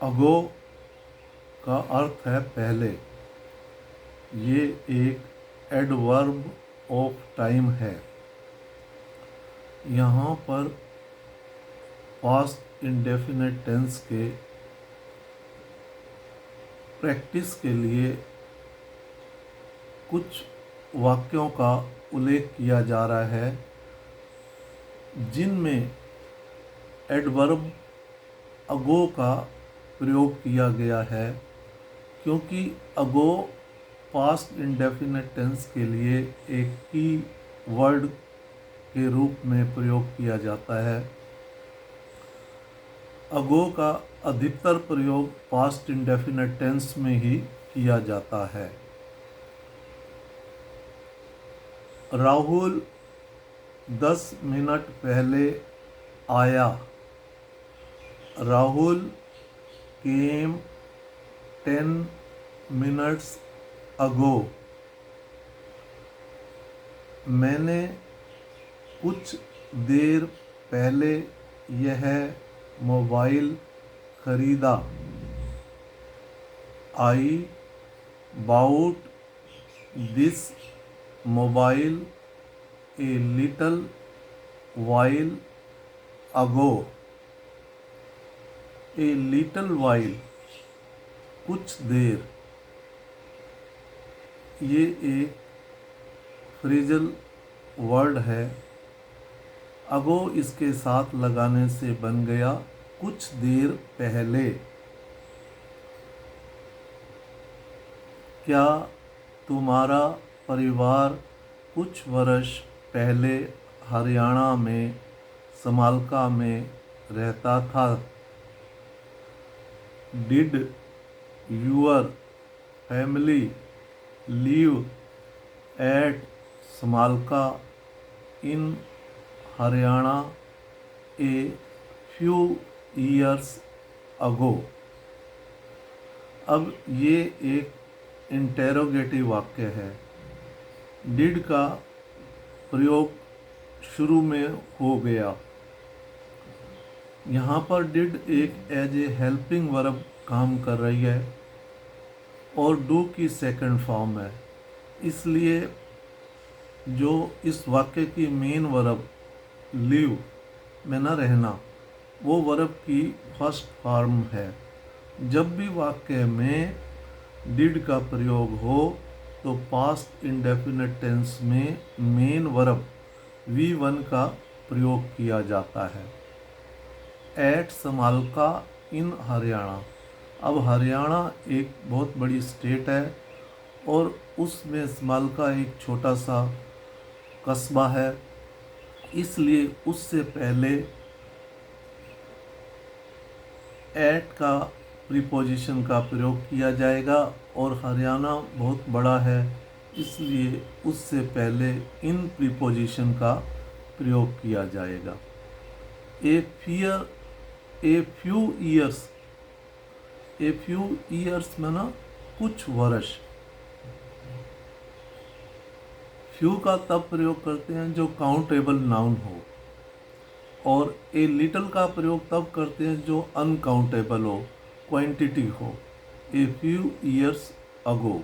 अगो का अर्थ है पहले। ये एक एडवर्ब ऑफ टाइम है। यहाँ पर पास्ट इंडेफिनिट टेंस के प्रैक्टिस के लिए कुछ वाक्यों का उल्लेख किया जा रहा है जिनमें एडवर्ब अगो का प्रयोग किया गया है, क्योंकि अगो पास्ट इंडेफिनिट टेंस के लिए एक की वर्ड के रूप में प्रयोग किया जाता है। अगो का अधिकतर प्रयोग पास्ट इंडेफिनिट टेंस में ही किया जाता है। राहुल 10 मिनट पहले आया। Rahul came 10 minutes ago. मैंने कुछ देर पहले यह मोबाइल खरीदा। I bought this mobile a little while ago. A little while कुछ देर, ये एक फ्रेजल वर्ड है। अगो इसके साथ लगाने से बन गया कुछ देर पहले। क्या तुम्हारा परिवार कुछ वर्ष पहले हरियाणा में समालका में रहता था? Did your family live at Samalka in Haryana a few years अगो। अब ये एक इंटेरोगेटिव वाक्य है। डिड का प्रयोग शुरू में हो गया। यहाँ पर डिड एक एज ए हेल्पिंग वर्ब काम कर रही है और डू की सेकंड फॉर्म है, इसलिए जो इस वाक्य की मेन वर्ब लिव में न रहना, वो वर्ब की फर्स्ट फॉर्म है। जब भी वाक्य में डिड का प्रयोग हो तो पास्ट इंडेफिनिट टेंस में मेन वर्ब V1 का प्रयोग किया जाता है। Eight Samalka in Haryana. अब हरियाणा एक बहुत बड़ी स्टेट है और उसमें समालका एक छोटा सा कस्बा है, इसलिए उससे पहले एट का प्रीपोजिशन का प्रयोग किया जाएगा और हरियाणा बहुत बड़ा है, इसलिए उससे पहले इन प्रीपोजिशन का प्रयोग किया जाएगा। ए फ्यू ईयर्स में ना कुछ वर्ष। फ्यू का तब प्रयोग करते हैं जो काउंटेबल नाउन हो, और ए लिटल का प्रयोग तब करते हैं जो अनकाउंटेबल हो, क्वांटिटी हो। ए फ्यू ईयर्स अगो।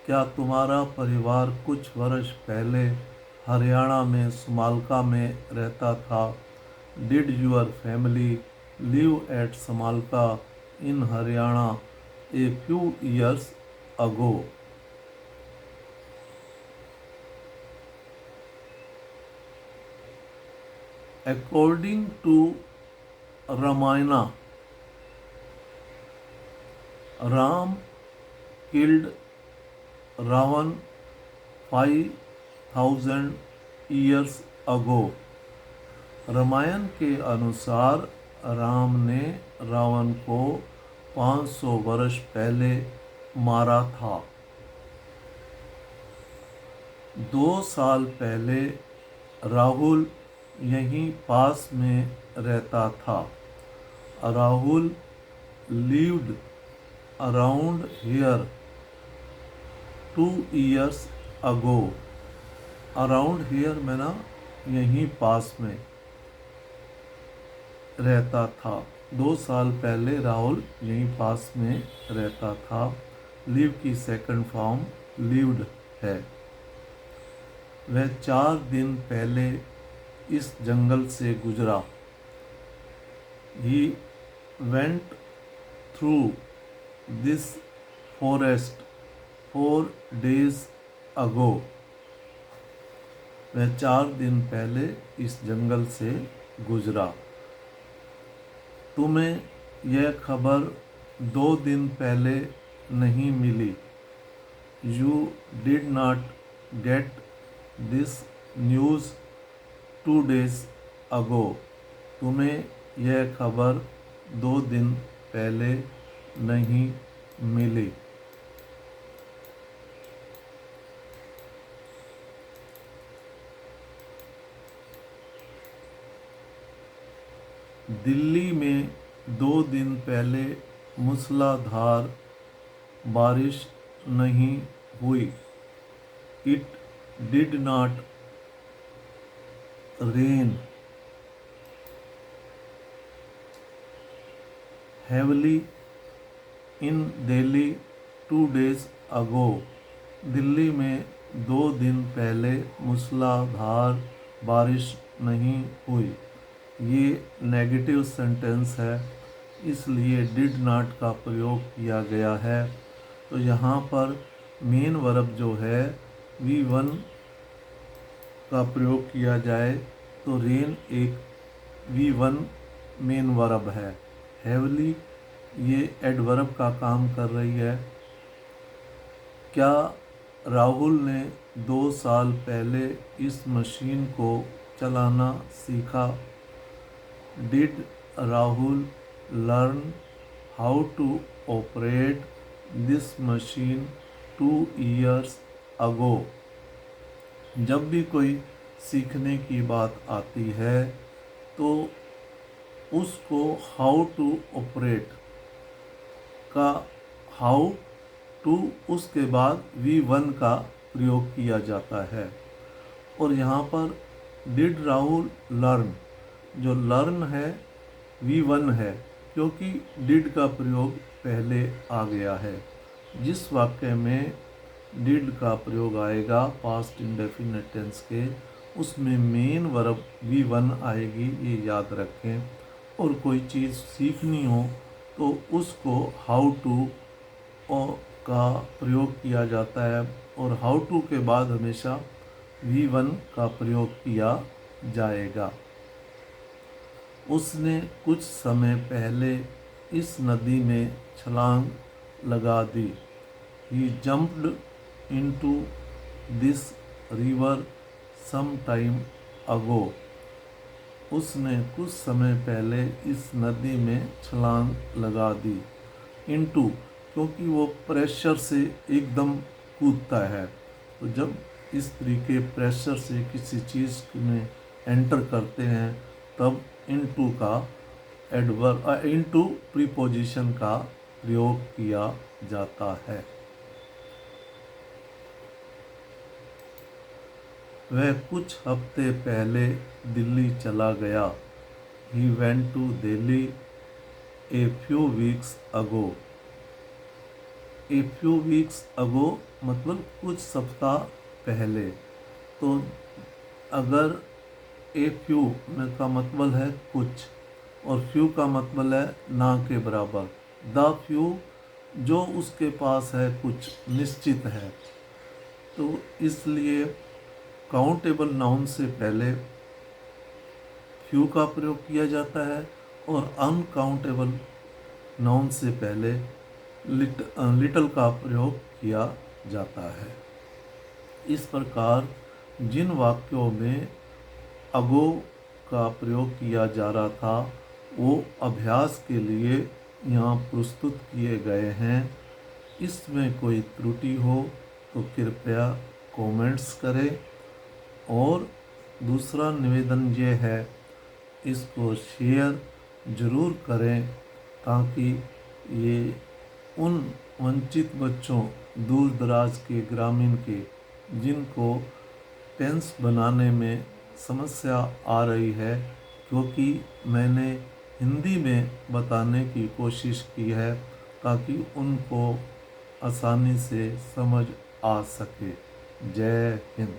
क्या तुम्हारा परिवार कुछ वर्ष पहले हरियाणा में समालका में रहता था? Did your family live at Samalka in Haryana a few years ago. According to Ramayana, Ram killed Ravan 5000 years ago. Ramayana के अनुसार राम ने रावण को 500 वर्ष पहले मारा था। 2 साल पहले राहुल यहीं पास में रहता था। Rahul lived around here 2 years ago. Around here में ना यहीं पास में रहता था। 2 साल पहले राहुल यहीं पास में रहता था। लिव की सेकंड फॉर्म लिव्ड है। वह 4 दिन पहले इस जंगल से गुजरा। He went through this forest 4 days ago. वह 4 दिन पहले इस जंगल से गुजरा। तुम्हें यह खबर 2 दिन पहले नहीं मिली। You did not get this news 2 days ago. तुम्हें यह खबर 2 दिन पहले नहीं मिली। दिल्ली में 2 दिन पहले मूसलाधार बारिश नहीं हुई। It did not rain heavily in Delhi 2 days ago. Delhi में 2 दिन पहले मूसलाधार बारिश नहीं हुई। ये नेगेटिव सेंटेंस है, इसलिए डिड नॉट का प्रयोग किया गया है। तो यहाँ पर मेन वर्ब जो है V1 का प्रयोग किया जाए तो रेन एक V1 मेन वर्ब है। हैवली ये एडवर्ब का काम कर रही है। क्या राहुल ने 2 साल पहले इस मशीन को चलाना सीखा? Did Rahul learn how to operate this machine 2 years ago? जब भी कोई सीखने की बात आती है तो उसको हाउ टू ऑपरेट का हाउ टू उसके बाद V1 का प्रयोग किया जाता है। और यहाँ पर डिड राहुल लर्न, जो लर्न है V1 है, क्योंकि डिड का प्रयोग पहले आ गया है। जिस वाक्य में डिड का प्रयोग आएगा पास्ट इंडेफिनिट टेंस के, उसमें मेन वर्ब V1 आएगी, ये याद रखें। और कोई चीज़ सीखनी हो तो उसको हाउ टू का प्रयोग किया जाता है और हाउ टू के बाद हमेशा V1 का प्रयोग किया जाएगा। उसने कुछ समय पहले इस नदी में छलांग लगा दी। He jumped into this river some time ago. उसने कुछ समय पहले इस नदी में छलांग लगा दी। इनटू, क्योंकि वो प्रेशर से एकदम कूदता है, तो जब इस तरीके प्रेशर से किसी चीज़ में एंटर करते हैं तब इनटू का इनटू प्रीपोजिशन का प्रयोग किया जाता है। वह कुछ हफ्ते पहले दिल्ली चला गया। He went to Delhi a few weeks ago. A few weeks ago मतलब कुछ सप्ताह पहले। तो अगर a few का मतलब है कुछ और few का मतलब है ना के बराबर। The few जो उसके पास है कुछ निश्चित है, तो इसलिए काउंटेबल नाउन से पहले फ्यू का प्रयोग किया जाता है और अनकाउंटेबल नाउन से पहले लिटल का प्रयोग किया जाता है। इस प्रकार जिन वाक्यों में अगो का प्रयोग किया जा रहा था वो अभ्यास के लिए यहाँ प्रस्तुत किए गए हैं। इसमें कोई त्रुटि हो तो कृपया कमेंट्स करें। और दूसरा निवेदन ये है, इसको शेयर ज़रूर करें ताकि ये उन वंचित बच्चों दूर दराज के ग्रामीण के जिनको टेंस बनाने में समस्या आ रही है, क्योंकि मैंने हिंदी में बताने की कोशिश की है ताकि उनको आसानी से समझ आ सके। जय हिंद।